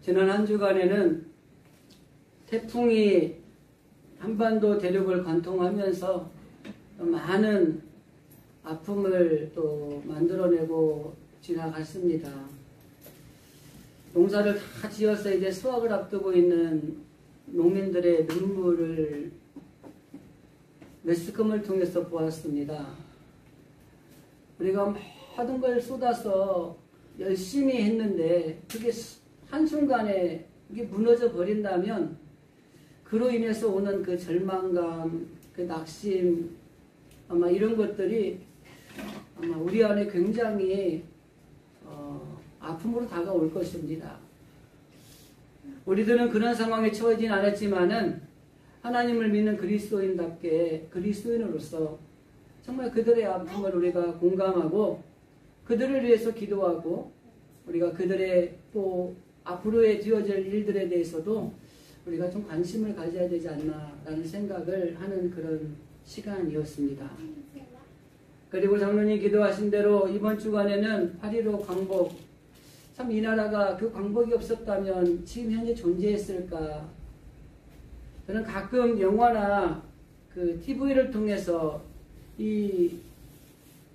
지난 한 주간에는 태풍이 한반도 대륙을 관통하면서 많은 아픔을 또 만들어내고 지나갔습니다. 농사를 다 지어서 이제 수확을 앞두고 있는 농민들의 눈물을 매스컴을 통해서 보았습니다. 우리가 모든 걸 쏟아서 열심히 했는데 그게 한순간에 이게 무너져 버린다면 그로 인해서 오는 그 절망감, 그 낙심, 아마 이런 것들이 아마 우리 안에 굉장히 아픔으로 다가올 것입니다. 우리들은 그런 상황에 처하진 않았지만은 하나님을 믿는 그리스도인답게 그리스도인으로서 정말 그들의 아픔을 우리가 공감하고 그들을 위해서 기도하고 우리가 그들의 또 앞으로의 되어질 일들에 대해서도 우리가 좀 관심을 가져야 되지 않나라는 생각을 하는 그런 시간이었습니다. 그리고 장로님 기도하신 대로 이번 주간에는 8.15 광복, 참 이 나라가 그 광복이 없었다면 지금 현재 존재했을까? 저는 가끔 영화나 그 TV를 통해서 이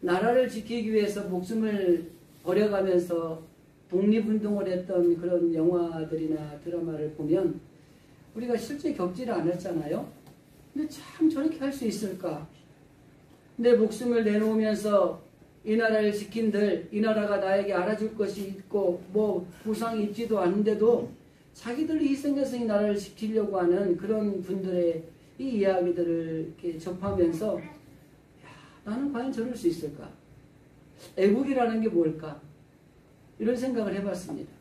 나라를 지키기 위해서 목숨을 버려가면서 독립운동을 했던 그런 영화들이나 드라마를 보면 우리가 실제 겪지를 않았잖아요. 근데 참 저렇게 할 수 있을까? 내 목숨을 내놓으면서 이 나라를 지킨들, 이 나라가 나에게 알아줄 것이 있고 뭐 보상이 있지도 않은데도 자기들이 희생해서 이 나라를 지키려고 하는 그런 분들의 이 이야기들을 이렇게 접하면서 야, 나는 과연 저럴 수 있을까? 애국이라는 게 뭘까? 이런 생각을 해봤습니다.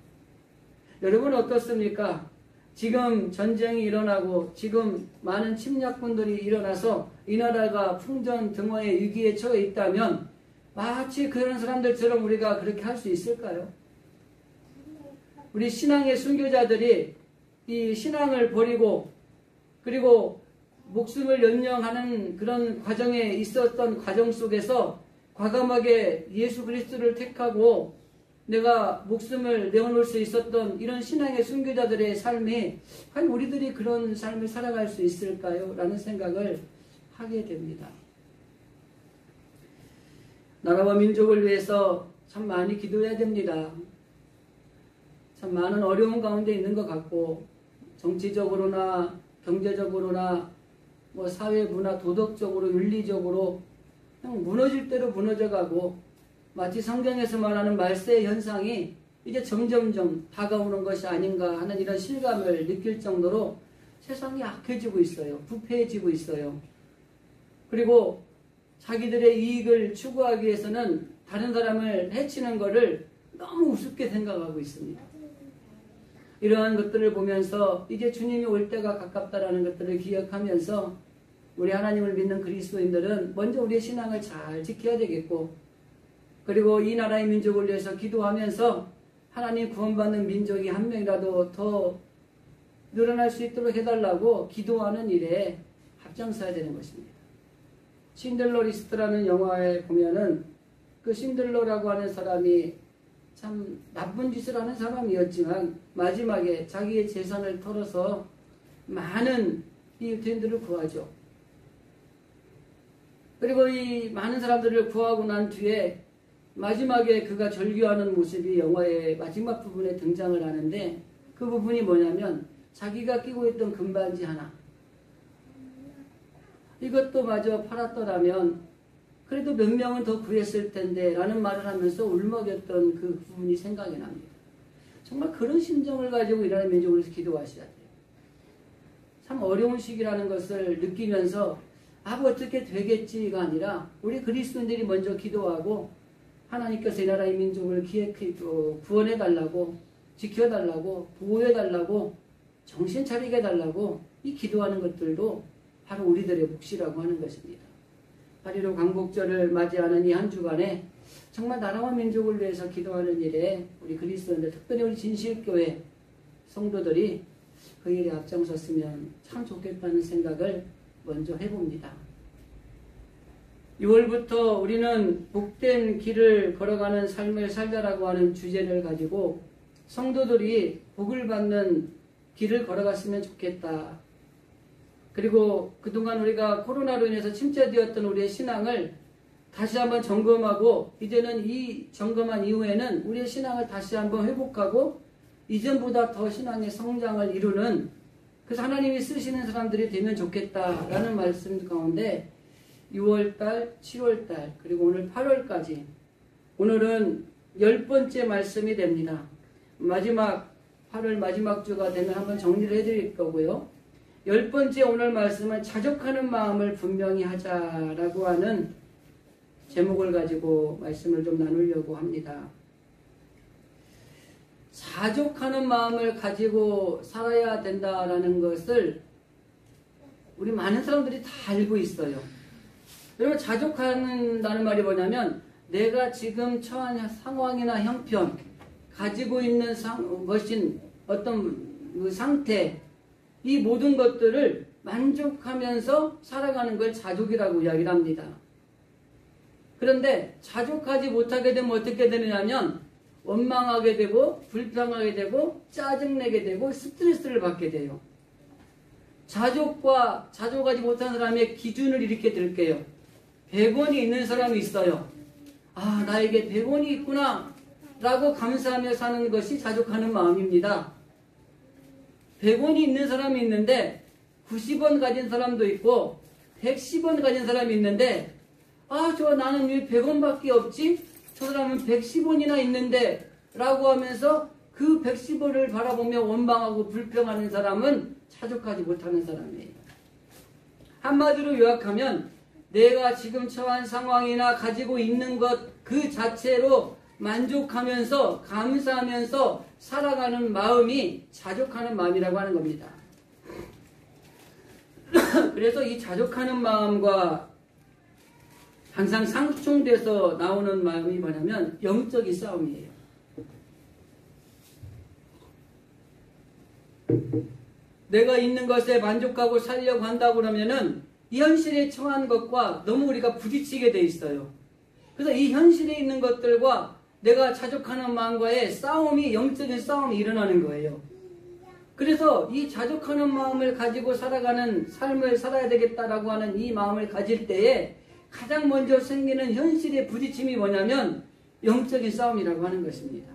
여러분 어떻습니까? 지금 전쟁이 일어나고 지금 많은 침략군들이 일어나서 이 나라가 풍전등화의 위기에 처해 있다면 마치 그런 사람들처럼 우리가 그렇게 할 수 있을까요? 우리 신앙의 순교자들이 이 신앙을 버리고 그리고 목숨을 연명하는 그런 과정에 있었던 과정 속에서 과감하게 예수 그리스도를 택하고 내가 목숨을 내어놓을 수 있었던 이런 신앙의 순교자들의 삶이 과연 우리들이 그런 삶을 살아갈 수 있을까요? 라는 생각을 하게 됩니다. 나라와 민족을 위해서 참 많이 기도해야 됩니다. 참 많은 어려운 가운데 있는 것 같고 정치적으로나 경제적으로나 뭐 사회 문화 도덕적으로 윤리적으로 그냥 무너질 대로 무너져가고 마치 성경에서 말하는 말세 현상이 이제 점점점 다가오는 것이 아닌가 하는 이런 실감을 느낄 정도로 세상이 악해지고 있어요. 부패해지고 있어요. 그리고 자기들의 이익을 추구하기 위해서는 다른 사람을 해치는 것을 너무 우습게 생각하고 있습니다. 이러한 것들을 보면서 이제 주님이 올 때가 가깝다라는 것들을 기억하면서 우리 하나님을 믿는 그리스도인들은 먼저 우리의 신앙을 잘 지켜야 되겠고 그리고 이 나라의 민족을 위해서 기도하면서 하나님 구원받는 민족이 한 명이라도 더 늘어날 수 있도록 해달라고 기도하는 일에 앞장서야 되는 것입니다. 신들러 리스트라는 영화에 보면은 그 신들러라고 하는 사람이 참 나쁜 짓을 하는 사람이었지만 마지막에 자기의 재산을 털어서 많은 이 유태인들을 구하죠. 그리고 이 많은 사람들을 구하고 난 뒤에 마지막에 그가 절규하는 모습이 영화의 마지막 부분에 등장을 하는데 그 부분이 뭐냐면 자기가 끼고 있던 금반지 하나 이것도 마저 팔았더라면 그래도 몇 명은 더 구했을 텐데 라는 말을 하면서 울먹였던 그 부분이 생각이 납니다. 정말 그런 심정을 가지고 일하는 민족을 위해서 기도하셔야 돼요. 참 어려운 시기라는 것을 느끼면서 뭐 어떻게 되겠지가 아니라 우리 그리스도인들이 먼저 기도하고 하나님께서 이 나라의 민족을 구원해달라고 지켜달라고 보호해달라고 정신 차리게 해달라고 이 기도하는 것들도 바로 우리들의 몫이라고 하는 것입니다. 8.15 광복절을 맞이하는 이 한 주간에 정말 나라와 민족을 위해서 기도하는 일에 우리 그리스도인들 특별히 우리 진실교회 성도들이 그 일에 앞장섰으면 참 좋겠다는 생각을 먼저 해봅니다. 6월부터 우리는 복된 길을 걸어가는 삶을 살자라고 하는 주제를 가지고 성도들이 복을 받는 길을 걸어갔으면 좋겠다. 그리고 그동안 우리가 코로나로 인해서 침체되었던 우리의 신앙을 다시 한번 점검하고, 이제는 이 점검한 이후에는 우리의 신앙을 다시 한번 회복하고 이전보다 더 신앙의 성장을 이루는, 그래서 하나님이 쓰시는 사람들이 되면 좋겠다라는 말씀 가운데 6월달, 7월달, 그리고 오늘 8월까지, 오늘은 10번째 말씀이 됩니다. 마지막 8월 마지막 주가 되면 한번 정리를 해드릴 거고요. 10번째 오늘 말씀은 자족하는 마음을 분명히 하자라고 하는 제목을 가지고 말씀을 좀 나누려고 합니다. 자족하는 마음을 가지고 살아야 된다라는 것을 우리 많은 사람들이 다 알고 있어요. 여러분, 자족한다는 말이 뭐냐면 내가 지금 처한 상황이나 형편, 가지고 있는 것인 어떤 그 상태, 이 모든 것들을 만족하면서 살아가는 걸 자족이라고 이야기를 합니다. 그런데 자족하지 못하게 되면 어떻게 되느냐면 원망하게 되고 불평하게 되고 짜증내게 되고 스트레스를 받게 돼요. 자족하지 못한 사람의 기준을 이렇게 들게요. 100원이 있는 사람이 있어요. 아, 나에게 100원이 있구나 라고 감사하며 사는 것이 자족하는 마음입니다. 100원이 있는 사람이 있는데 90원 가진 사람도 있고 110원 가진 사람이 있는데, 아, 나는 왜 100원밖에 없지? 저 사람은 110원이나 있는데 라고 하면서 그 110원을 바라보며 원망하고 불평하는 사람은 자족하지 못하는 사람이에요. 한마디로 요약하면 내가 지금 처한 상황이나 가지고 있는 것 그 자체로 만족하면서 감사하면서 살아가는 마음이 자족하는 마음이라고 하는 겁니다. 그래서 이 자족하는 마음과 항상 상충돼서 나오는 마음이 뭐냐면 영적인 싸움이에요. 내가 있는 것에 만족하고 살려고 한다고 그러면은 이 현실에 처한 것과 너무 우리가 부딪히게 돼 있어요. 그래서 이 현실에 있는 것들과 내가 자족하는 마음과의 싸움이, 영적인 싸움이 일어나는 거예요. 그래서 이 자족하는 마음을 가지고 살아가는 삶을 살아야 되겠다라고 하는 이 마음을 가질 때에 가장 먼저 생기는 현실의 부딪힘이 뭐냐면 영적인 싸움이라고 하는 것입니다.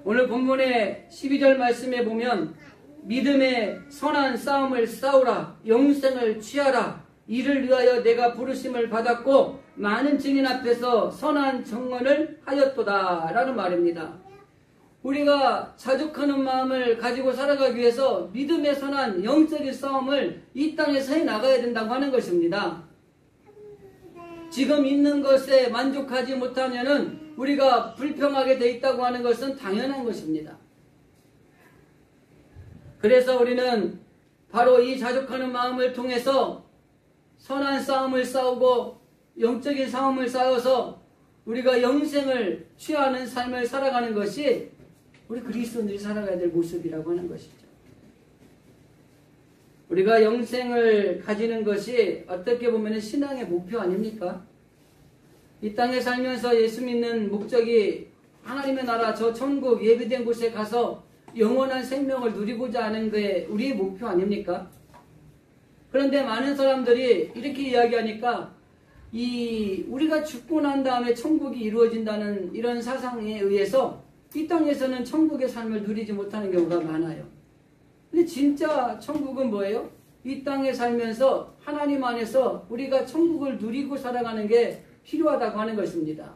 오늘 본문의 12절 말씀에 보면 믿음의 선한 싸움을 싸우라, 영생을 취하라, 이를 위하여 내가 부르심을 받았고 많은 증인 앞에서 선한 증언을 하였도다 라는 말입니다. 우리가 자족하는 마음을 가지고 살아가기 위해서 믿음의 선한 영적인 싸움을 이 땅에서 해나가야 된다고 하는 것입니다. 지금 있는 것에 만족하지 못하면은 우리가 불평하게 돼 있다고 하는 것은 당연한 것입니다. 그래서 우리는 바로 이 자족하는 마음을 통해서 선한 싸움을 싸우고 영적인 싸움을 싸워서 우리가 영생을 취하는 삶을 살아가는 것이 우리 그리스도인들이 살아가야 될 모습이라고 하는 것이죠. 우리가 영생을 가지는 것이 어떻게 보면 신앙의 목표 아닙니까? 이 땅에 살면서 예수 믿는 목적이 하나님의 나라, 저 천국 예비된 곳에 가서 영원한 생명을 누리고자 하는 게 우리의 목표 아닙니까? 그런데 많은 사람들이 이렇게 이야기하니까 우리가 죽고 난 다음에 천국이 이루어진다는 이런 사상에 의해서 이 땅에서는 천국의 삶을 누리지 못하는 경우가 많아요. 근데 진짜 천국은 뭐예요? 이 땅에 살면서 하나님 안에서 우리가 천국을 누리고 살아가는 게 필요하다고 하는 것입니다.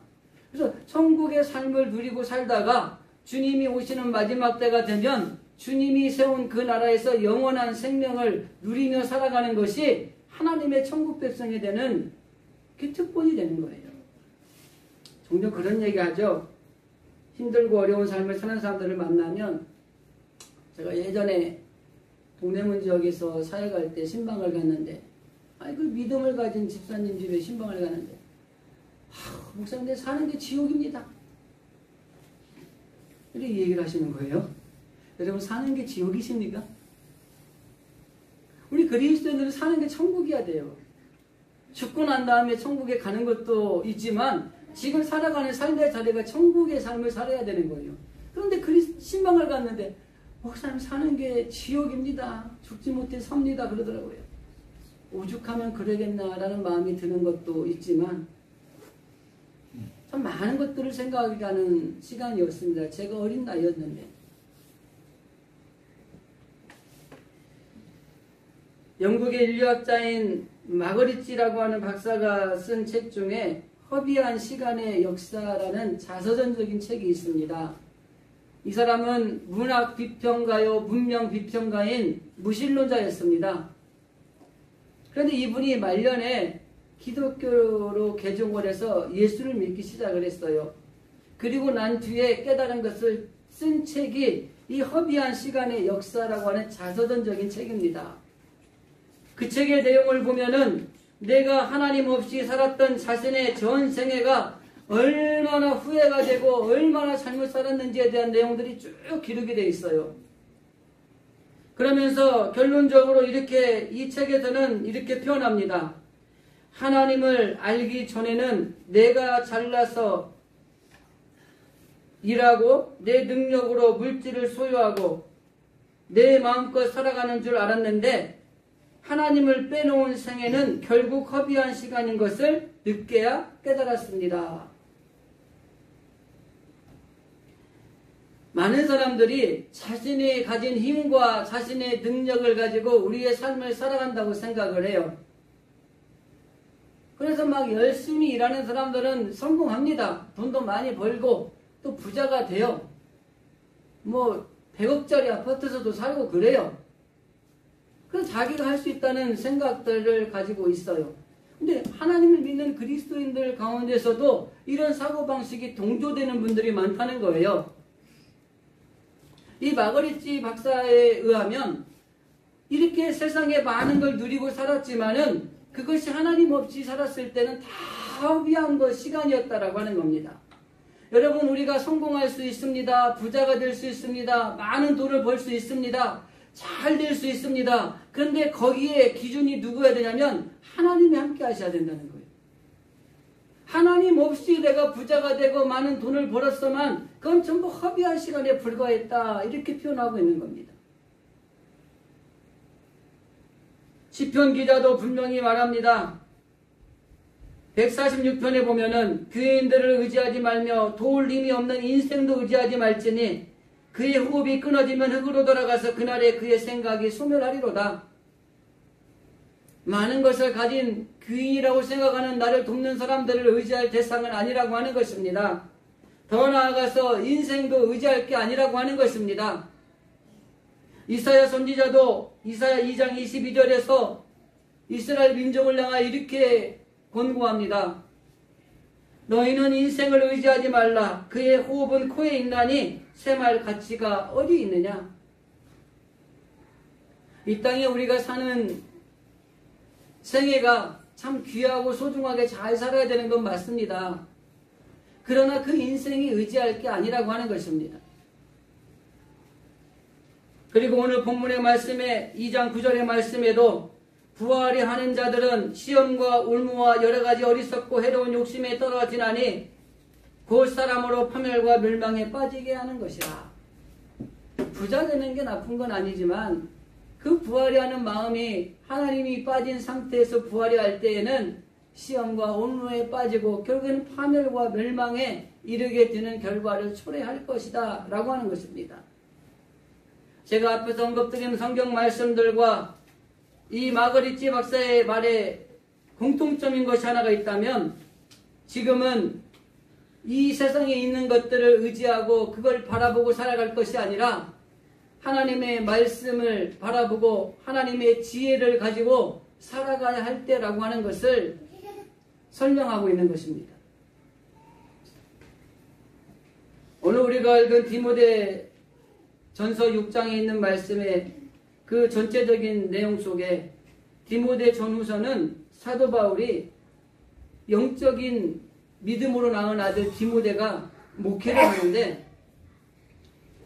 그래서 천국의 삶을 누리고 살다가 주님이 오시는 마지막 때가 되면 주님이 세운 그 나라에서 영원한 생명을 누리며 살아가는 것이 하나님의 천국 백성이 되는 그 특권이 되는 거예요. 종종 그런 얘기 하죠. 힘들고 어려운 삶을 사는 사람들을 만나면, 제가 예전에 동대문 지역에서 사회 갈 때 신방을 갔는데, 그 믿음을 가진 집사님 집에 신방을 가는데, 목사님 사는 게 지옥입니다. 이렇게 얘기를 하시는 거예요. 여러분, 사는 게 지옥이십니까? 우리 그리스도인들은 사는 게 천국이어야 돼요. 죽고 난 다음에 천국에 가는 것도 있지만 지금 살아가는 삶의 자리가 천국의 삶을 살아야 되는 거예요. 그런데 신방을 갔는데 목사님 사는 게 지옥입니다. 죽지 못해 삽니다. 그러더라고요. 오죽하면 그러겠나라는 마음이 드는 것도 있지만 참 많은 것들을 생각하게 하는 시간이었습니다. 제가 어린 나이였는데. 영국의 인류학자인 마거리치라고 하는 박사가 쓴 책 중에 허비한 시간의 역사라는 자서전적인 책이 있습니다. 이 사람은 문학 비평가요, 문명 비평가인 무신론자였습니다. 그런데 이분이 말년에 기독교로 개종을 해서 예수를 믿기 시작을 했어요. 그리고 난 뒤에 깨달은 것을 쓴 책이 이 허비한 시간의 역사라고 하는 자서전적인 책입니다. 그 책의 내용을 보면은 내가 하나님 없이 살았던 자신의 전생애가 얼마나 후회가 되고 얼마나 잘못 살았는지에 대한 내용들이 쭉 기록이 되어 있어요. 그러면서 결론적으로 이렇게 이 책에서는 이렇게 표현합니다. 하나님을 알기 전에는 내가 잘나서 일하고 내 능력으로 물질을 소유하고 내 마음껏 살아가는 줄 알았는데 하나님을 빼놓은 생애는 결국 허비한 시간인 것을 늦게야 깨달았습니다. 많은 사람들이 자신이 가진 힘과 자신의 능력을 가지고 우리의 삶을 살아간다고 생각을 해요. 그래서 막 열심히 일하는 사람들은 성공합니다. 돈도 많이 벌고 또 부자가 돼요. 뭐 100억짜리 아파트에서도 살고 그래요. 그래서 자기가 할 수 있다는 생각들을 가지고 있어요. 근데 하나님을 믿는 그리스도인들 가운데서도 이런 사고방식이 동조되는 분들이 많다는 거예요. 이 마거리치 박사에 의하면 이렇게 세상에 많은 걸 누리고 살았지만은 그것이 하나님 없이 살았을 때는 다 허비한 시간이었다라고 하는 겁니다. 여러분, 우리가 성공할 수 있습니다. 부자가 될 수 있습니다. 많은 돈을 벌 수 있습니다. 잘 될 수 있습니다. 그런데 거기에 기준이 누구여야 되냐면 하나님이 함께 하셔야 된다는 거예요. 하나님 없이 내가 부자가 되고 많은 돈을 벌었으면 그건 전부 허비한 시간에 불과했다. 이렇게 표현하고 있는 겁니다. 시편 기자도 분명히 말합니다. 146편에 보면은 교인들을 의지하지 말며 도울 힘이 없는 인생도 의지하지 말지니 그의 호흡이 끊어지면 흙으로 돌아가서 그날에 그의 생각이 소멸하리로다. 많은 것을 가진 귀인이라고 생각하는 나를 돕는 사람들을 의지할 대상은 아니라고 하는 것입니다. 더 나아가서 인생도 의지할 게 아니라고 하는 것입니다. 이사야 선지자도 이사야 2장 22절에서 이스라엘 민족을 향하여 이렇게 권고합니다. 너희는 인생을 의지하지 말라. 그의 호흡은 코에 있나니 샘할 가치가 어디 있느냐. 이 땅에 우리가 사는 생애가 참 귀하고 소중하게 잘 살아야 되는 건 맞습니다. 그러나 그 인생이 의지할 게 아니라고 하는 것입니다. 그리고 오늘 본문의 말씀에 2장 9절의 말씀에도 부활이 하는 자들은 시험과 울무와 여러가지 어리석고 해로운 욕심에 떨어지나니 곧 사람으로 파멸과 멸망에 빠지게 하는 것이라. 부자 되는 게 나쁜 건 아니지만 그 부활이 하는 마음이 하나님이 빠진 상태에서 부활이 할 때에는 시험과 온무에 빠지고 결국에는 파멸과 멸망에 이르게 되는 결과를 초래할 것이다 라고 하는 것입니다. 제가 앞에서 언급드린 성경 말씀들과 이 마거리치 박사의 말에 공통점인 것이 하나가 있다면 지금은 이 세상에 있는 것들을 의지하고 그걸 바라보고 살아갈 것이 아니라 하나님의 말씀을 바라보고 하나님의 지혜를 가지고 살아가야 할 때라고 하는 것을 설명하고 있는 것입니다. 오늘 우리가 읽은 디모데 전서 6장에 있는 말씀의 그 전체적인 내용 속에 디모데 전후서는 사도 바울이 영적인 믿음으로 낳은 아들 디모데가 목회를 하는데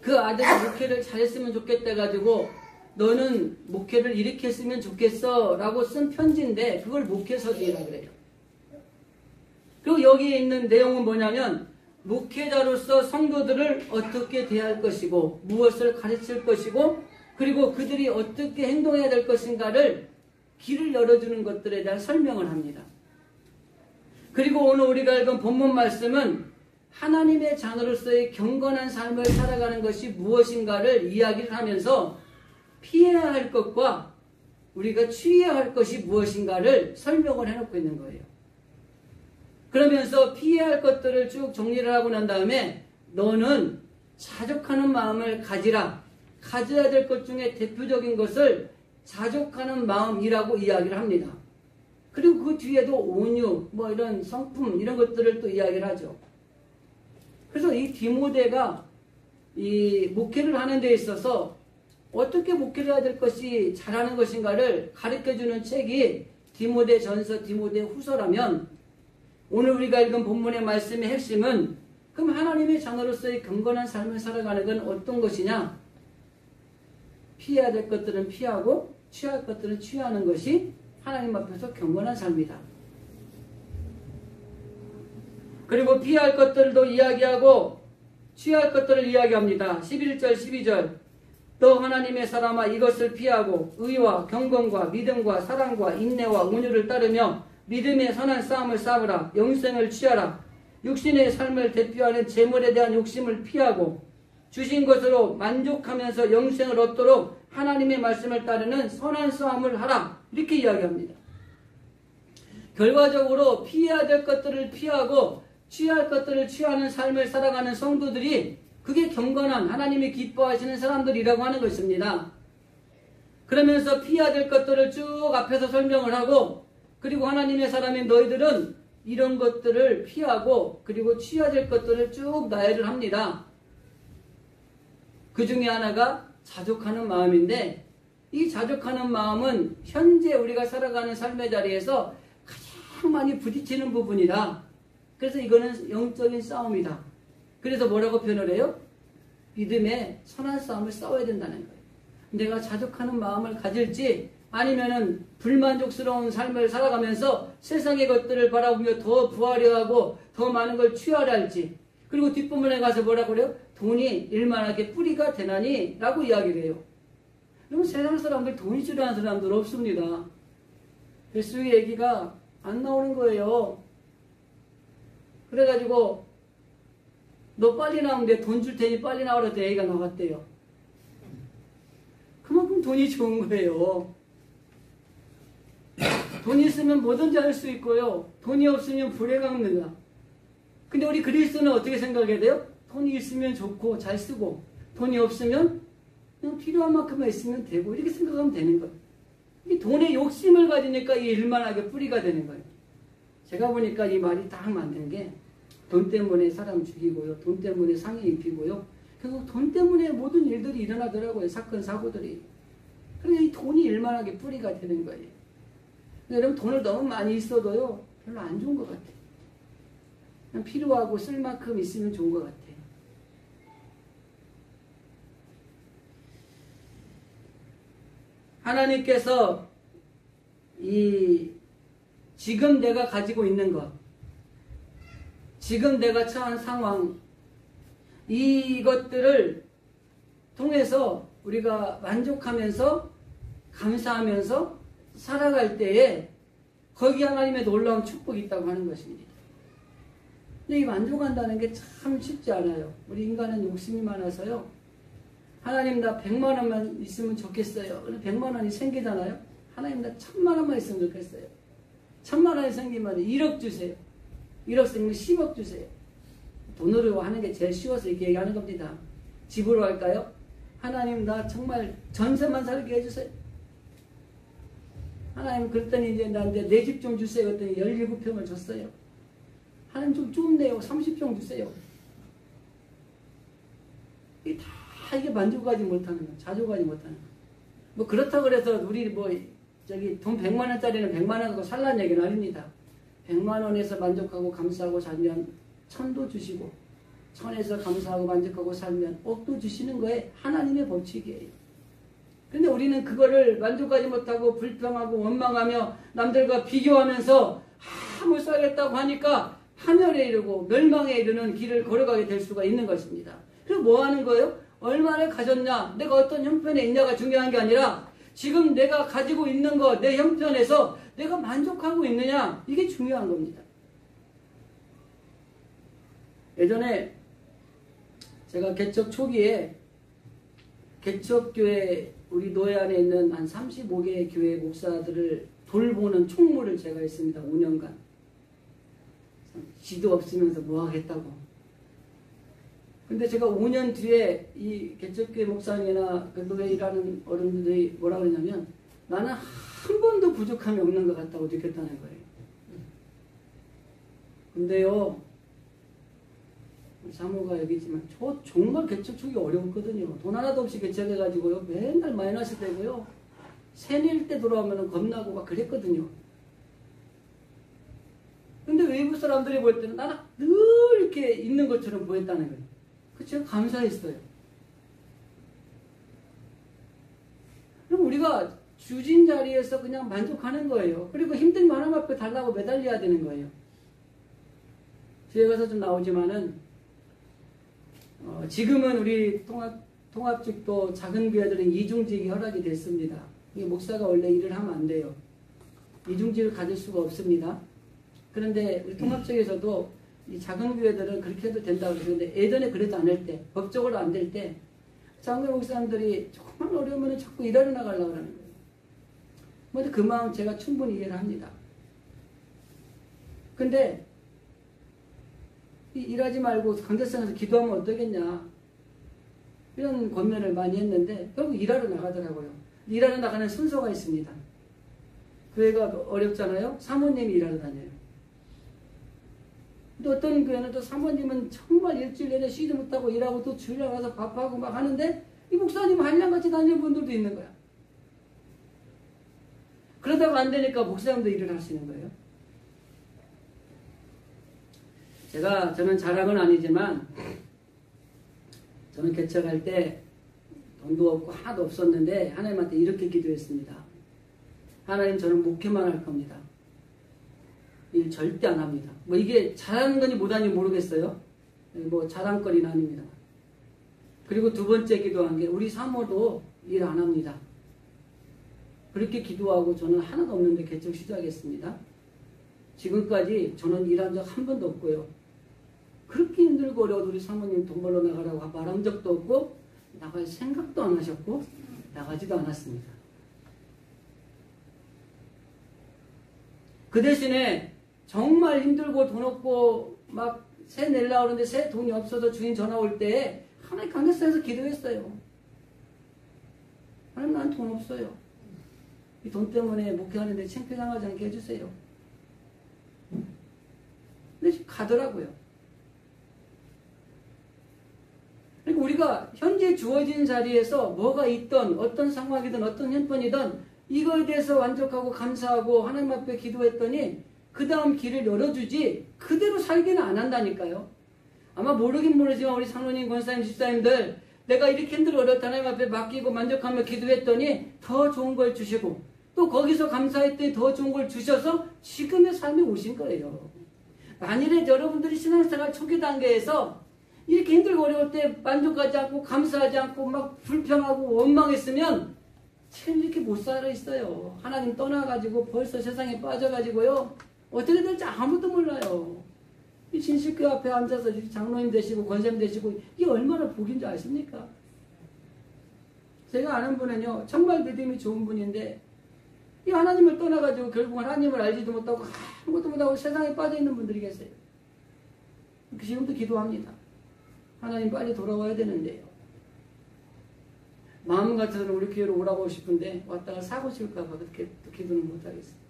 그 아들이 목회를 잘했으면 좋겠다 가지고 너는 목회를 이렇게 했으면 좋겠어 라고 쓴 편지인데 그걸 목회서지라고 그래요. 그리고 여기에 있는 내용은 뭐냐면 목회자로서 성도들을 어떻게 대할 것이고 무엇을 가르칠 것이고 그리고 그들이 어떻게 행동해야 될 것인가를 길을 열어주는 것들에 대한 설명을 합니다. 그리고 오늘 우리가 읽은 본문 말씀은 하나님의 자녀로서의 경건한 삶을 살아가는 것이 무엇인가를 이야기를 하면서 피해야 할 것과 우리가 취해야 할 것이 무엇인가를 설명을 해놓고 있는 거예요. 그러면서 피해야 할 것들을 쭉 정리를 하고 난 다음에 너는 자족하는 마음을 가지라. 가져야 될 것 중에 대표적인 것을 자족하는 마음이라고 이야기를 합니다. 그리고 그 뒤에도 온유, 뭐 이런 성품 이런 것들을 또 이야기를 하죠. 그래서 이 디모데가 이 목회를 하는 데 있어서 어떻게 목회를 해야 될 것이 잘하는 것인가를 가르쳐주는 책이 디모데 전서, 디모데 후서라면 오늘 우리가 읽은 본문의 말씀의 핵심은 그럼 하나님의 자녀로서의 경건한 삶을 살아가는 건 어떤 것이냐? 피해야 될 것들은 피하고 취할 것들은 취하는 것이 하나님 앞에서 경건한 삶이다. 그리고 피할 것들도 이야기하고 취할 것들을 이야기합니다. 11절 12절 또 하나님의 사람아 이것을 피하고 의와 경건과 믿음과 사랑과 인내와 온유를 따르며 믿음의 선한 싸움을 싸우라. 영생을 취하라. 육신의 삶을 대표하는 재물에 대한 욕심을 피하고 주신 것으로 만족하면서 영생을 얻도록 하나님의 말씀을 따르는 선한 싸움을 하라. 이렇게 이야기합니다. 결과적으로 피해야 될 것들을 피하고 취할 것들을 취하는 삶을 살아가는 성도들이 그게 경건한 하나님이 기뻐하시는 사람들이라고 하는 것입니다. 그러면서 피해야 될 것들을 쭉 앞에서 설명을 하고 그리고 하나님의 사람인 너희들은 이런 것들을 피하고 그리고 취해야 될 것들을 쭉 나열을 합니다. 그 중에 하나가 자족하는 마음인데 이 자족하는 마음은 현재 우리가 살아가는 삶의 자리에서 가장 많이 부딪히는 부분이다. 그래서 이거는 영적인 싸움이다. 그래서 뭐라고 표현을 해요? 믿음의 선한 싸움을 싸워야 된다는 거예요. 내가 자족하는 마음을 가질지 아니면은 불만족스러운 삶을 살아가면서 세상의 것들을 바라보며 더 부하려 하고 더 많은 걸 취하려 할지 그리고 뒷부분에 가서 뭐라고 그래요? 돈이 일만하게 뿌리가 되나니? 라고 이야기를 해요. 그러면 세상 사람들 돈이 싫어하는 사람들 없습니다. 뱃속의 얘기가 안 나오는 거예요. 그래가지고 너 빨리 나오는데 돈 줄 테니 빨리 나오라 때 얘기가 나왔대요. 그만큼 돈이 좋은 거예요. 돈이 있으면 뭐든지 할 수 있고요. 돈이 없으면 불행합니다. 근데 우리 그리스도는 어떻게 생각해야 돼요? 돈이 있으면 좋고 잘 쓰고 돈이 없으면 그냥 필요한 만큼만 있으면 되고 이렇게 생각하면 되는 거예요. 이 돈에 욕심을 가지니까 이 일만하게 뿌리가 되는 거예요. 제가 보니까 이 말이 딱 맞는 게 돈 때문에 사람 죽이고요. 돈 때문에 상해 입히고요. 결국 돈 때문에 모든 일들이 일어나더라고요. 사건, 사고들이. 그래서 이 돈이 일만하게 뿌리가 되는 거예요. 여러분 돈을 너무 많이 있어도요. 별로 안 좋은 것 같아요. 그냥 필요하고 쓸 만큼 있으면 좋은 것 같아요. 하나님께서 지금 내가 가지고 있는 것, 지금 내가 처한 상황, 이것들을 통해서 우리가 만족하면서 감사하면서 살아갈 때에 거기 하나님의 놀라운 축복이 있다고 하는 것입니다. 근데 이 만족한다는 게 참 쉽지 않아요. 우리 인간은 욕심이 많아서요. 하나님 나 100만 원만 있으면 좋겠어요. 100만 원이 생기잖아요. 하나님 나 1000만 원만 있으면 좋겠어요. 1000만 원이 생기면 1억 주세요. 1억 생기면 10억 주세요. 돈으로 하는 게 제일 쉬워서 이렇게 얘기하는 겁니다. 집으로 할까요? 하나님 나 정말 전세만 살게 해주세요. 하나님 그랬더니 이제 나한테 내 집 좀 주세요. 그랬더니 17평을 줬어요. 하나님 좀 좁네요. 30평 주세요. 이게 다 이게 만족하지 못하는 거예요. 자족하지 못하는 거예요. 뭐 그렇다고 그래서 우리 뭐 저기 돈 100만 원짜리는 100만 원 갖고 살라는 얘기는 아닙니다. 100만 원에서 만족하고 감사하고 살면 1000도 주시고 1000에서 감사하고 만족하고 살면 억도 주시는 거에 하나님의 법칙이에요. 근데 우리는 그거를 만족하지 못하고 불평하고 원망하며 남들과 비교하면서 못 살겠다고 하니까 파멸에 이르고 멸망에 이르는 길을 걸어가게 될 수가 있는 것입니다. 그리고 뭐 하는 거예요? 얼마나 가졌냐, 내가 어떤 형편에 있냐가 중요한 게 아니라 지금 내가 가지고 있는 것, 내 형편에서 내가 만족하고 있느냐, 이게 중요한 겁니다. 예전에 제가 개척 초기에 개척교회 우리 노예 안에 있는 한 35개의 교회 목사들을 돌보는 총무를 제가 했습니다. 5년간. 지도 없으면서 뭐 하겠다고. 근데 제가 5년 뒤에 이 개척교회 목사님이나 그 노예 일하는 어른들이 뭐라 그러냐면 나는 한 번도 부족함이 없는 것 같다고 느꼈다는 거예요. 근데요, 사모가 여기 있지만 저 정말 개척 초기 어려웠거든요. 돈 하나도 없이 개척해가지고요, 맨날 마이너스 되고요, 새내일 때 돌아오면 겁나고 막 그랬거든요. 근데 외부 사람들이 볼 때는 나는 늘 이렇게 있는 것처럼 보였다는 거예요. 그 제가 감사했어요. 그럼 우리가 주진 자리에서 그냥 만족하는 거예요. 그리고 힘든 하나님 앞에 달라고 매달려야 되는 거예요. 뒤에 가서 좀 나오지만은 지금은 우리 통합직도 작은 교회들은 이중직이 허락이 됐습니다. 이게 목사가 원래 일을 하면 안 돼요. 이중직을 가질 수가 없습니다. 그런데 우리 통합직에서도 이 작은 교회들은 그렇게 해도 된다고 그러는데 예전에 그래도 안 할 때, 법적으로 안 될 때 장로회 목사님들이 조금만 어려우면 자꾸 일하러 나가려고 하는 거예요. 근데 그 마음 제가 충분히 이해를 합니다. 근데 일하지 말고 강대상에서 기도하면 어떠겠냐, 이런 권면을 많이 했는데 결국 일하러 나가더라고요. 일하러 나가는 순서가 있습니다. 교회가 어렵잖아요. 사모님이 일하러 다녀요. 또 어떤 교회는 또 사모님은 정말 일주일 내내 쉬지 못하고 일하고 또 주일 나가서 밥하고 막 하는데 이 목사님은 한량같이 다니는 분들도 있는 거야. 그러다가 안 되니까 목사님도 일을 하시는 거예요. 저는 자랑은 아니지만 저는 개척할 때 돈도 없고 하나도 없었는데 하나님한테 이렇게 기도했습니다. 하나님, 저는 목회만 할 겁니다. 일 절대 안 합니다. 뭐 이게 잘하는 건지 못하는지 모르겠어요. 뭐 자랑거리는 아닙니다. 그리고 두 번째 기도한 게 우리 사모도 일 안 합니다. 그렇게 기도하고 저는 하나도 없는데 개척 시작했습니다. 지금까지 저는 일한 적 한 번도 없고요. 그렇게 힘들고 어려워도 우리 사모님 돈 벌러 나가라고 말한 적도 없고 나갈 생각도 안 하셨고 나가지도 않았습니다. 그 대신에 정말 힘들고 돈 없고 막 새 내려고 하는데 새 돈이 없어서 주인 전화 올 때 하나님 강대상에서 기도했어요. 하나님, 난 돈 없어요. 이 돈 때문에 목회하는데 창피당하지 않게 해주세요. 근데 가더라고요. 그러니까 우리가 현재 주어진 자리에서 뭐가 있던 어떤 상황이든 어떤 형편이든 이거에 대해서 만족하고 감사하고 하나님 앞에 기도했더니 그 다음 길을 열어주지 그대로 살기는 안 한다니까요. 아마 모르긴 모르지만 우리 장로님, 권사님, 집사님들 내가 이렇게 힘들어 어렵다 하나님 앞에 맡기고 만족하며 기도했더니 더 좋은 걸 주시고 또 거기서 감사했더니 더 좋은 걸 주셔서 지금의 삶이 오신 거예요. 만일에 여러분들이 신앙생활 초기 단계에서 이렇게 힘들고 어려울 때 만족하지 않고 감사하지 않고 막 불평하고 원망했으면 지금 이렇게 못 살아 있어요. 하나님 떠나가지고 벌써 세상에 빠져가지고요. 어떻게 될지 아무도 몰라요. 이 진실교 앞에 앉아서 장로님 되시고 권사님 되시고 이게 얼마나 복인 줄 아십니까? 제가 아는 분은요, 정말 믿음이 좋은 분인데 이 하나님을 떠나가지고 결국 하나님을 알지도 못하고 아무것도 못하고 세상에 빠져있는 분들이 계세요. 지금도 기도합니다. 하나님 빨리 돌아와야 되는데요. 마음 같아서는 우리 교회로 오라고 싶은데 왔다가 사고 칠까봐 그렇게 기도는 못하겠어요.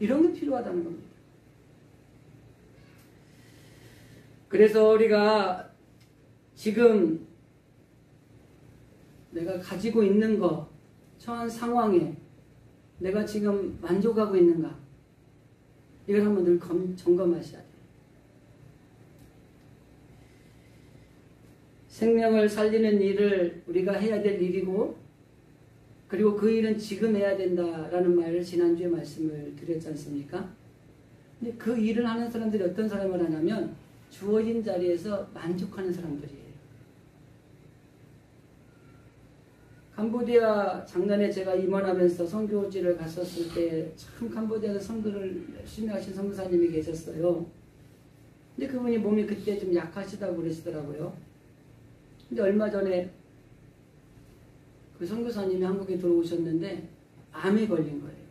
이런 게 필요하다는 겁니다. 그래서 우리가 지금 내가 가지고 있는 거, 처한 상황에 내가 지금 만족하고 있는가, 이걸 한번 늘 점검하셔야 돼요. 생명을 살리는 일을 우리가 해야 될 일이고, 그리고 그 일은 지금 해야 된다라는 말을 지난주에 말씀을 드렸지 않습니까? 근데 그 일을 하는 사람들이 어떤 사람을 하냐면 주어진 자리에서 만족하는 사람들이에요. 캄보디아 작년에 제가 임원하면서 선교지를 갔었을 때 참 캄보디아에서 선교를 열심히 하신 선교사님이 계셨어요. 근데 그분이 몸이 그때 좀 약하시다고 그러시더라고요. 근데 얼마 전에 그 선교사님이 한국에 들어오셨는데 암에 걸린 거예요.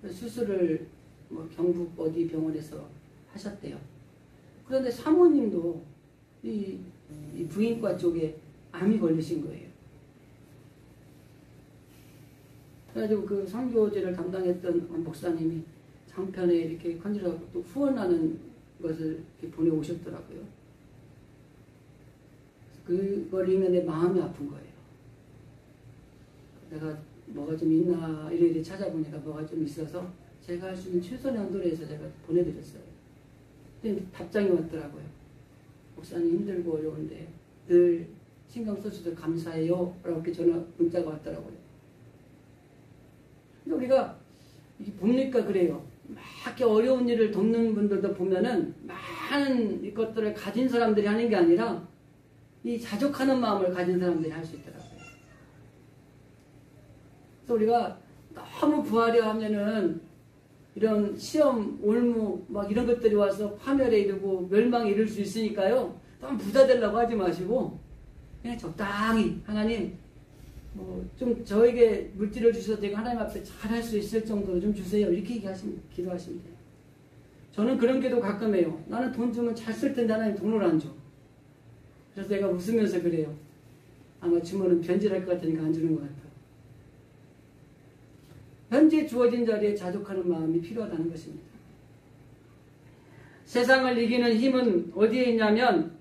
수술을 뭐 경북 어디 병원에서 하셨대요. 그런데 사모님도 이 부인과 쪽에 암이 걸리신 거예요. 그래가지고 그 선교제를 담당했던 목사님이 장편에 이렇게 컨지라고 또 후원하는 것을 이렇게 보내오셨더라고요. 그걸 읽는 내 마음이 아픈 거예요. 내가 뭐가 좀 있나 이래 찾아보니까 뭐가 좀 있어서 제가 할 수 있는 최선의 한도로 해서 제가 보내드렸어요. 근데 답장이 왔더라고요. 목사님 힘들고 어려운데 늘 신경 써주셔서 감사해요 라고 이렇게 문자가 왔더라고요. 근데 우리가 이게 뭡니까 그래요. 막 이렇게 어려운 일을 돕는 분들도 보면은 많은 이것들을 가진 사람들이 하는 게 아니라 이 자족하는 마음을 가진 사람들이 할 수 있더라고요. 그래서 우리가 너무 부하려 하면은 이런 시험, 올무 막 이런 것들이 와서 파멸에 이르고 멸망에 이를 수 있으니까요. 너무 부자 되려고 하지 마시고 그냥 적당히 하나님 뭐 좀 저에게 물질을 주셔서 제가 하나님 앞에 잘할 수 있을 정도로 좀 주세요. 이렇게 기도하시면 돼요. 저는 그런 기도 가끔 해요. 나는 돈 주면 잘 쓸 텐데 하나님 돈을 안 줘. 그래서 내가 웃으면서 그래요. 아마 주면은 변질할 것 같으니까 안 주는 것 같아요. 현재 주어진 자리에 자족하는 마음이 필요하다는 것입니다. 세상을 이기는 힘은 어디에 있냐면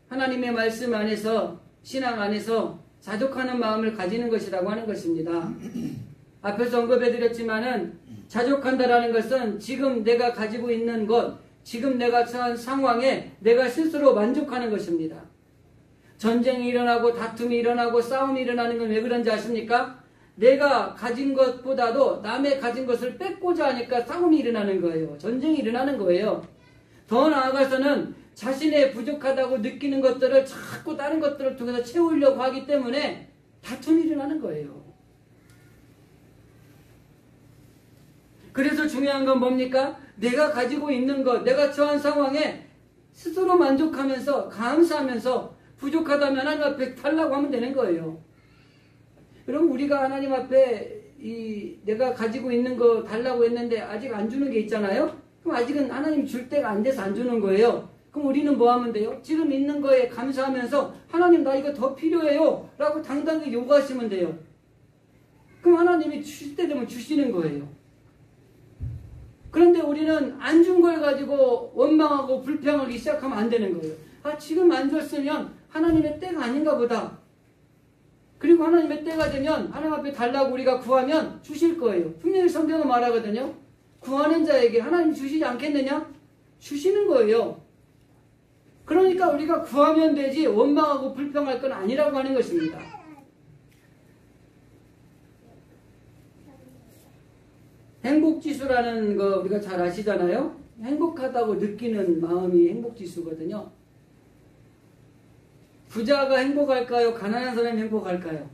하나님의 말씀 안에서 신앙 안에서 자족하는 마음을 가지는 것이라고 하는 것입니다. 앞에서 언급해드렸지만은 자족한다라는 것은 지금 내가 가지고 있는 것, 지금 내가 처한 상황에 내가 스스로 만족하는 것입니다. 전쟁이 일어나고 다툼이 일어나고 싸움이 일어나는 건 왜 그런지 아십니까? 내가 가진 것보다도 남의 가진 것을 뺏고자 하니까 싸움이 일어나는 거예요. 전쟁이 일어나는 거예요. 더 나아가서는 자신의 부족하다고 느끼는 것들을 자꾸 다른 것들을 통해서 채우려고 하기 때문에 다툼이 일어나는 거예요. 그래서 중요한 건 뭡니까? 내가 가지고 있는 것, 내가 처한 상황에 스스로 만족하면서 감사하면서 부족하다면 하나님 앞에 달라고 하면 되는 거예요. 그럼 우리가 하나님 앞에 내가 가지고 있는 거 달라고 했는데 아직 안 주는 게 있잖아요? 그럼 아직은 하나님 줄 때가 안 돼서 안 주는 거예요. 그럼 우리는 뭐 하면 돼요? 지금 있는 거에 감사하면서 하나님 나 이거 더 필요해요 라고 당당히 요구하시면 돼요. 그럼 하나님이 주실 때 되면 주시는 거예요. 그런데 우리는 안 준 걸 가지고 원망하고 불평하기 시작하면 안 되는 거예요. 아 지금 안 줬으면 하나님의 때가 아닌가 보다. 그리고 하나님의 때가 되면 하나님 앞에 달라고 우리가 구하면 주실 거예요. 분명히 성경은 말하거든요. 구하는 자에게 하나님 주시지 않겠느냐? 주시는 거예요. 그러니까 우리가 구하면 되지 원망하고 불평할 건 아니라고 하는 것입니다. 행복지수라는 거 우리가 잘 아시잖아요. 행복하다고 느끼는 마음이 행복지수거든요. 부자가 행복할까요? 가난한 사람이 행복할까요?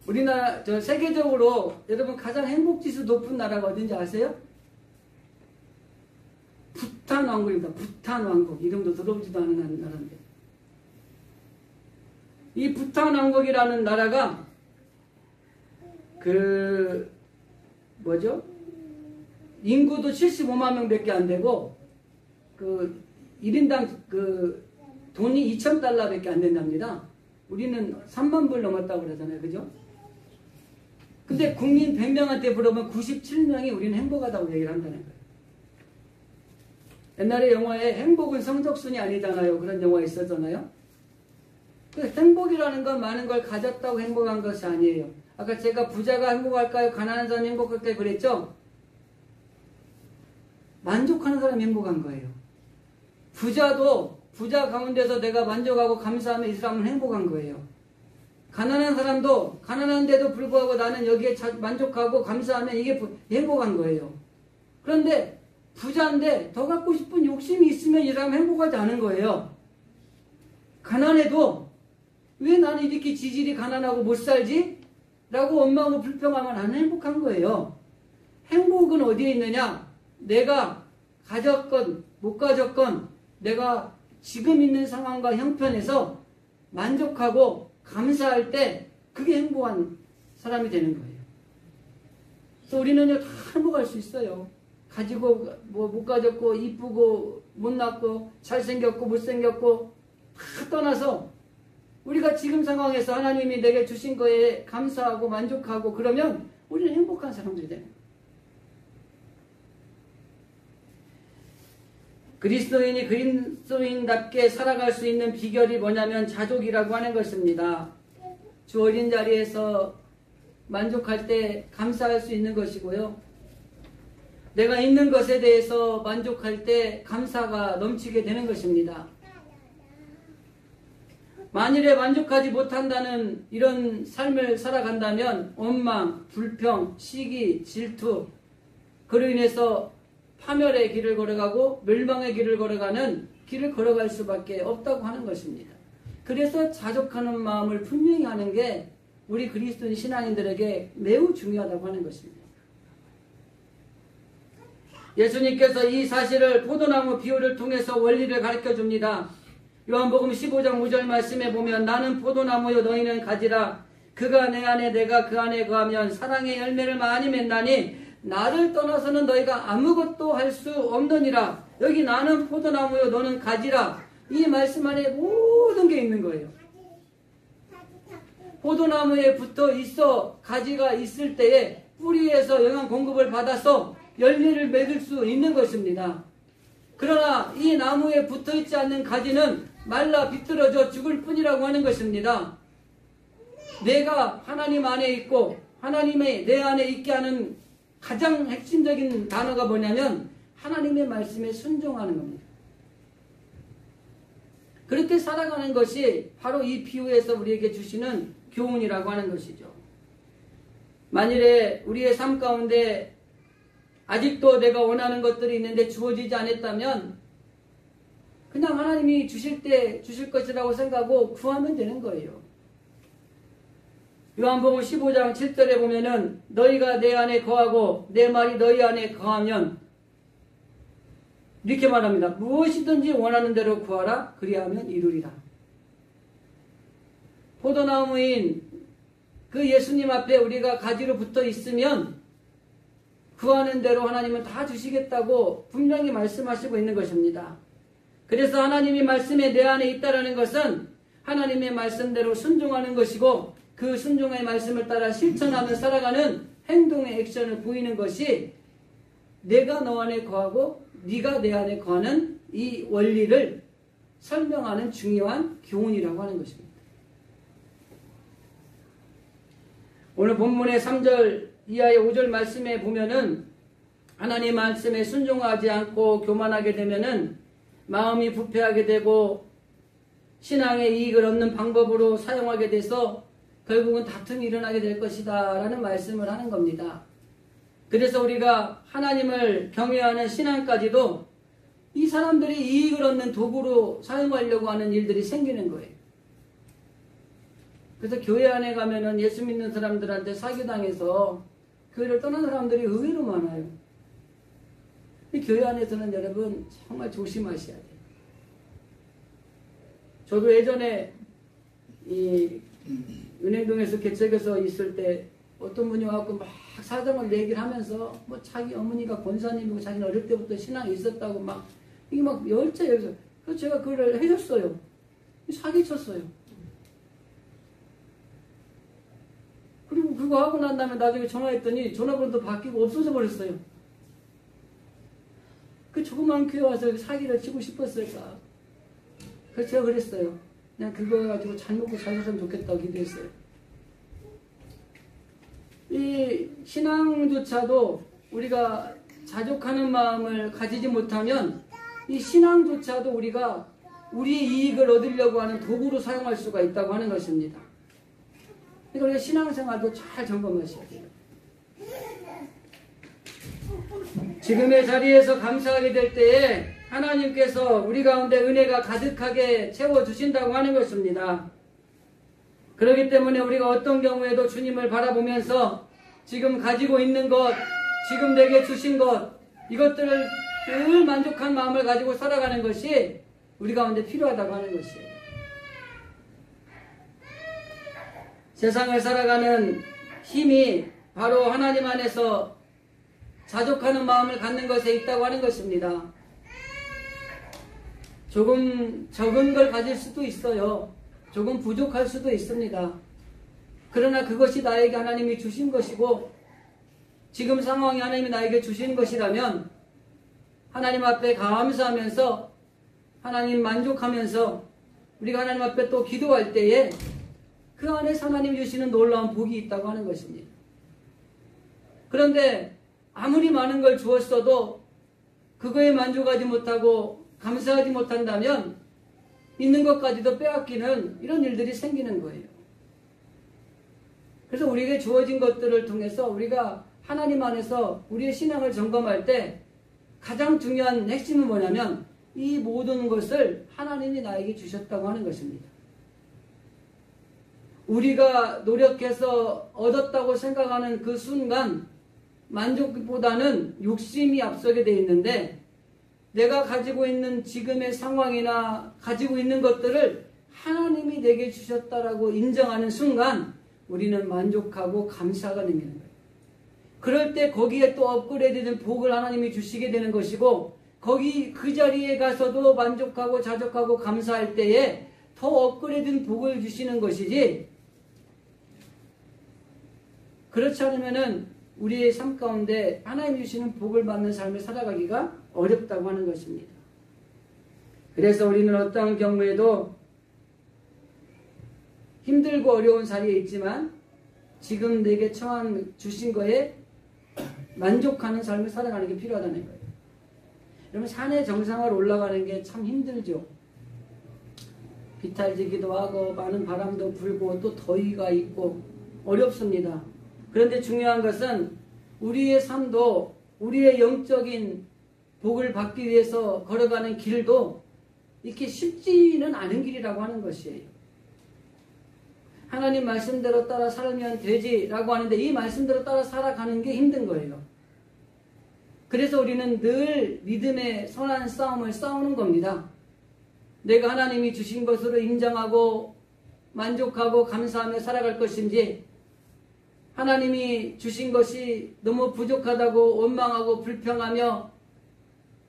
우리나라, 세계적으로 여러분 가장 행복지수 높은 나라가 어딘지 아세요? 부탄 왕국입니다. 부탄 왕국. 이름도 들어보지도 않은 나라인데. 이 부탄 왕국이라는 나라가 인구도 75만 명밖에 안 되고 1인당 돈이 2,000달러밖에 안 된답니다. 우리는 3만 불 넘었다고 그러잖아요. 그죠? 근데 국민 100명한테 물어보면 97명이 우리는 행복하다고 얘기를 한다는 거예요. 옛날에 영화에 행복은 성적순이 아니잖아요. 그런 영화 있었잖아요. 그 행복이라는 건 많은 걸 가졌다고 행복한 것이 아니에요. 아까 제가 부자가 행복할까요? 가난한 사람이 행복할까요? 그랬죠? 만족하는 사람이 행복한 거예요. 부자도 부자 가운데서 내가 만족하고 감사하면 이 사람은 행복한 거예요. 가난한 사람도 가난한데도 불구하고 나는 여기에 만족하고 감사하면 이게 행복한 거예요. 그런데 부자인데 더 갖고 싶은 욕심이 있으면 이 사람 행복하지 않은 거예요. 가난해도 왜 나는 이렇게 지질이 가난하고 못 살지? 라고 원망하고 불평하면 나는 행복한 거예요. 행복은 어디에 있느냐? 내가 가졌건 못 가졌건 내가 지금 있는 상황과 형편에서 만족하고 감사할 때 그게 행복한 사람이 되는 거예요. 그래서 우리는요 다 행복할 수 있어요. 가지고 뭐 못 가졌고 이쁘고 못났고 잘생겼고 못생겼고 다 떠나서 우리가 지금 상황에서 하나님이 내게 주신 거에 감사하고 만족하고 그러면 우리는 행복한 사람들이 되는 거예요. 그리스도인이 그리스도인답게 살아갈 수 있는 비결이 뭐냐면 자족이라고 하는 것입니다. 주 어린 자리에서 만족할 때 감사할 수 있는 것이고요. 내가 있는 것에 대해서 만족할 때 감사가 넘치게 되는 것입니다. 만일에 만족하지 못한다는 이런 삶을 살아간다면 원망, 불평, 시기, 질투 그로 인해서 파멸의 길을 걸어가고 멸망의 길을 걸어가는 길을 걸어갈 수밖에 없다고 하는 것입니다. 그래서 자족하는 마음을 분명히 하는 게 우리 그리스도인 신앙인들에게 매우 중요하다고 하는 것입니다. 예수님께서 이 사실을 포도나무 비유를 통해서 원리를 가르쳐 줍니다. 요한복음 15장 5절 말씀에 보면 나는 포도나무요 너희는 가지라 그가 내 안에 내가 그 안에 거하면 사랑의 열매를 많이 맺나니 나를 떠나서는 너희가 아무것도 할 수 없느니라. 여기 나는 포도나무요 너는 가지라. 이 말씀 안에 모든 게 있는 거예요. 포도나무에 붙어 있어 가지가 있을 때에 뿌리에서 영양 공급을 받아서 열매를 맺을 수 있는 것입니다. 그러나 이 나무에 붙어 있지 않는 가지는 말라 비뚤어져 죽을 뿐이라고 하는 것입니다. 내가 하나님 안에 있고 하나님의 내 안에 있게 하는 가장 핵심적인 단어가 뭐냐면 하나님의 말씀에 순종하는 겁니다. 그렇게 살아가는 것이 바로 이 비유에서 우리에게 주시는 교훈이라고 하는 것이죠. 만일에 우리의 삶 가운데 아직도 내가 원하는 것들이 있는데 주어지지 않았다면 그냥 하나님이 주실 때 주실 것이라고 생각하고 구하면 되는 거예요. 요한복음 15장 7절에 보면은 너희가 내 안에 거하고 내 말이 너희 안에 거하면 이렇게 말합니다. 무엇이든지 원하는 대로 구하라 그리하면 이루리라. 포도나무인 그 예수님 앞에 우리가 가지로 붙어 있으면 구하는 대로 하나님은 다 주시겠다고 분명히 말씀하시고 있는 것입니다. 그래서 하나님이 말씀에 내 안에 있다라는 것은 하나님의 말씀대로 순종하는 것이고 그 순종의 말씀을 따라 실천하며 살아가는 행동의 액션을 보이는 것이 내가 너 안에 거하고 네가 내 안에 거하는 이 원리를 설명하는 중요한 교훈이라고 하는 것입니다. 오늘 본문의 3절 이하의 5절 말씀에 보면은 하나님 말씀에 순종하지 않고 교만하게 되면은 마음이 부패하게 되고 신앙의 이익을 얻는 방법으로 사용하게 돼서 결국은 다툼이 일어나게 될 것이다 라는 말씀을 하는 겁니다. 그래서 우리가 하나님을 경외하는 신앙까지도 이 사람들이 이익을 얻는 도구로 사용하려고 하는 일들이 생기는 거예요. 그래서 교회 안에 가면은 예수 믿는 사람들한테 사기당해서 교회를 떠난 사람들이 의외로 많아요. 이 교회 안에서는 여러분 정말 조심하셔야 돼요. 저도 예전에 이 은행동에서 개척해서 있을 때 어떤 분이 와서 막 사정을 얘기를 하면서 뭐 자기 어머니가 권사님이고 자기는 어릴 때부터 신앙이 있었다고 막 이게 막 열자여서 그래서 제가 그걸 해줬어요. 사기쳤어요. 그리고 그거 하고 난 다음에 나중에 전화했더니 전화번호도 바뀌고 없어져 버렸어요. 그 조그만 교회 와서 사기를 치고 싶었을까? 그래서 제가 그랬어요. 그냥 그거 가지고 잘 먹고 잘 살았으면 좋겠다고 기도했어요. 이 신앙조차도 우리가 자족하는 마음을 가지지 못하면 이 신앙조차도 우리가 우리의 이익을 얻으려고 하는 도구로 사용할 수가 있다고 하는 것입니다. 그러니까 우리가 신앙생활도 잘 점검하셔야 돼요. 지금의 자리에서 감사하게 될 때에 하나님께서 우리 가운데 은혜가 가득하게 채워주신다고 하는 것입니다. 그렇기 때문에 우리가 어떤 경우에도 주님을 바라보면서 지금 가지고 있는 것, 지금 내게 주신 것, 이것들을 늘 만족한 마음을 가지고 살아가는 것이 우리 가운데 필요하다고 하는 것이에요. 세상을 살아가는 힘이 바로 하나님 안에서 자족하는 마음을 갖는 것에 있다고 하는 것입니다. 조금 적은 걸 가질 수도 있어요. 조금 부족할 수도 있습니다. 그러나 그것이 나에게 하나님이 주신 것이고 지금 상황이 하나님이 나에게 주신 것이라면 하나님 앞에 감사하면서 하나님 만족하면서 우리가 하나님 앞에 또 기도할 때에 그 안에서 하나님이 주시는 놀라운 복이 있다고 하는 것입니다. 그런데 아무리 많은 걸 주었어도 그거에 만족하지 못하고 감사하지 못한다면 있는 것까지도 빼앗기는 이런 일들이 생기는 거예요. 그래서 우리에게 주어진 것들을 통해서 우리가 하나님 안에서 우리의 신앙을 점검할 때 가장 중요한 핵심은 뭐냐면 이 모든 것을 하나님이 나에게 주셨다고 하는 것입니다. 우리가 노력해서 얻었다고 생각하는 그 순간 만족보다는 욕심이 앞서게 되어 있는데 내가 가지고 있는 지금의 상황이나 가지고 있는 것들을 하나님이 내게 주셨다라고 인정하는 순간 우리는 만족하고 감사가 생기는 거예요. 그럴 때 거기에 또 업그레이드된 복을 하나님이 주시게 되는 것이고 거기 그 자리에 가서도 만족하고 자족하고 감사할 때에 더 업그레이드된 복을 주시는 것이지 그렇지 않으면은 우리의 삶 가운데 하나님이 주시는 복을 받는 삶을 살아가기가 어렵다고 하는 것입니다. 그래서 우리는 어떠한 경우에도 힘들고 어려운 자리에 있지만 지금 내게 처한 주신 거에 만족하는 삶을 살아가는 게 필요하다는 거예요. 여러분 산의 정상을 올라가는 게 참 힘들죠. 비탈지기도 하고 많은 바람도 불고 또 더위가 있고 어렵습니다. 그런데 중요한 것은 우리의 삶도 우리의 영적인 복을 받기 위해서 걸어가는 길도 이렇게 쉽지는 않은 길이라고 하는 것이에요. 하나님 말씀대로 따라 살면 되지라고 하는데 이 말씀대로 따라 살아가는 게 힘든 거예요. 그래서 우리는 늘 믿음의 선한 싸움을 싸우는 겁니다. 내가 하나님이 주신 것으로 인정하고 만족하고 감사하며 살아갈 것인지 하나님이 주신 것이 너무 부족하다고 원망하고 불평하며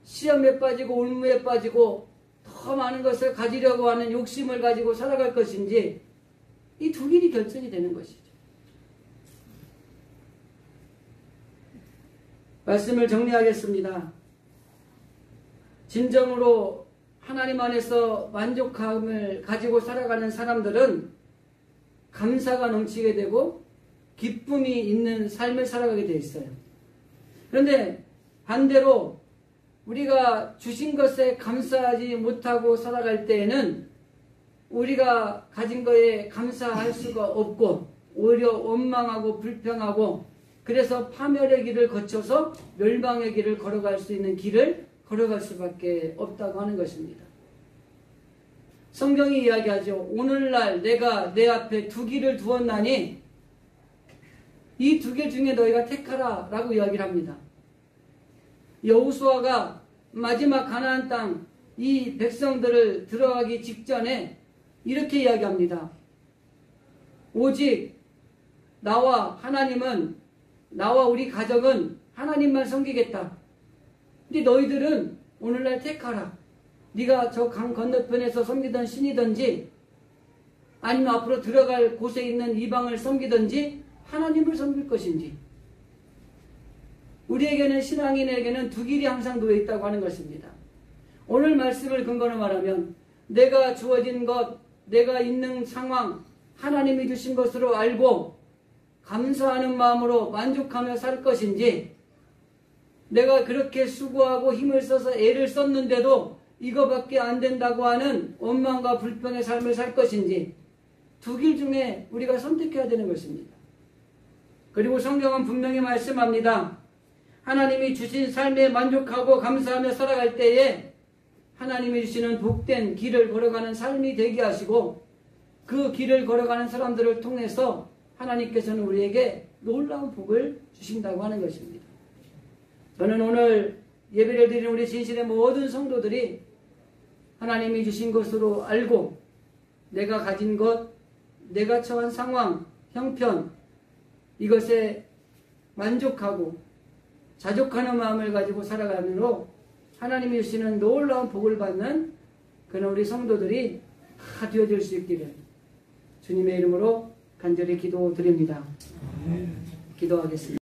시험에 빠지고 울무에 빠지고 더 많은 것을 가지려고 하는 욕심을 가지고 살아갈 것인지 이 두 길이 결정이 되는 것이죠. 말씀을 정리하겠습니다. 진정으로 하나님 안에서 만족함을 가지고 살아가는 사람들은 감사가 넘치게 되고 기쁨이 있는 삶을 살아가게 되어 있어요. 그런데 반대로 우리가 주신 것에 감사하지 못하고 살아갈 때에는 우리가 가진 것에 감사할 수가 없고 오히려 원망하고 불평하고 그래서 파멸의 길을 거쳐서 멸망의 길을 걸어갈 수 있는 길을 걸어갈 수밖에 없다고 하는 것입니다. 성경이 이야기하죠. 오늘날 내가 내 앞에 두 길을 두었나니 이 두 개 중에 너희가 택하라 라고 이야기를 합니다. 여호수아가 마지막 가나안 땅 이 백성들을 들어가기 직전에 이렇게 이야기합니다. 오직 나와 우리 가정은 하나님만 섬기겠다. 근데 너희들은 오늘날 택하라. 네가 저 강 건너편에서 섬기던 신이든지 아니면 앞으로 들어갈 곳에 있는 이방을 섬기든지 하나님을 섬길 것인지. 우리에게는 신앙인에게는 두 길이 항상 놓여 있다고 하는 것입니다. 오늘 말씀을 근거로 말하면 내가 주어진 것, 내가 있는 상황, 하나님이 주신 것으로 알고 감사하는 마음으로 만족하며 살 것인지 내가 그렇게 수고하고 힘을 써서 애를 썼는데도 이거밖에 안 된다고 하는 원망과 불평의 삶을 살 것인지 두 길 중에 우리가 선택해야 되는 것입니다. 그리고 성경은 분명히 말씀합니다. 하나님이 주신 삶에 만족하고 감사하며 살아갈 때에 하나님이 주시는 복된 길을 걸어가는 삶이 되게 하시고 그 길을 걸어가는 사람들을 통해서 하나님께서는 우리에게 놀라운 복을 주신다고 하는 것입니다. 저는 오늘 예배를 드리는 우리 진실의 모든 성도들이 하나님이 주신 것으로 알고 내가 가진 것, 내가 처한 상황, 형편 이것에 만족하고 자족하는 마음을 가지고 살아가므로 하나님이 주시는 놀라운 복을 받는 그런 우리 성도들이 다 되어질 수 있기를 주님의 이름으로 간절히 기도드립니다. 기도하겠습니다.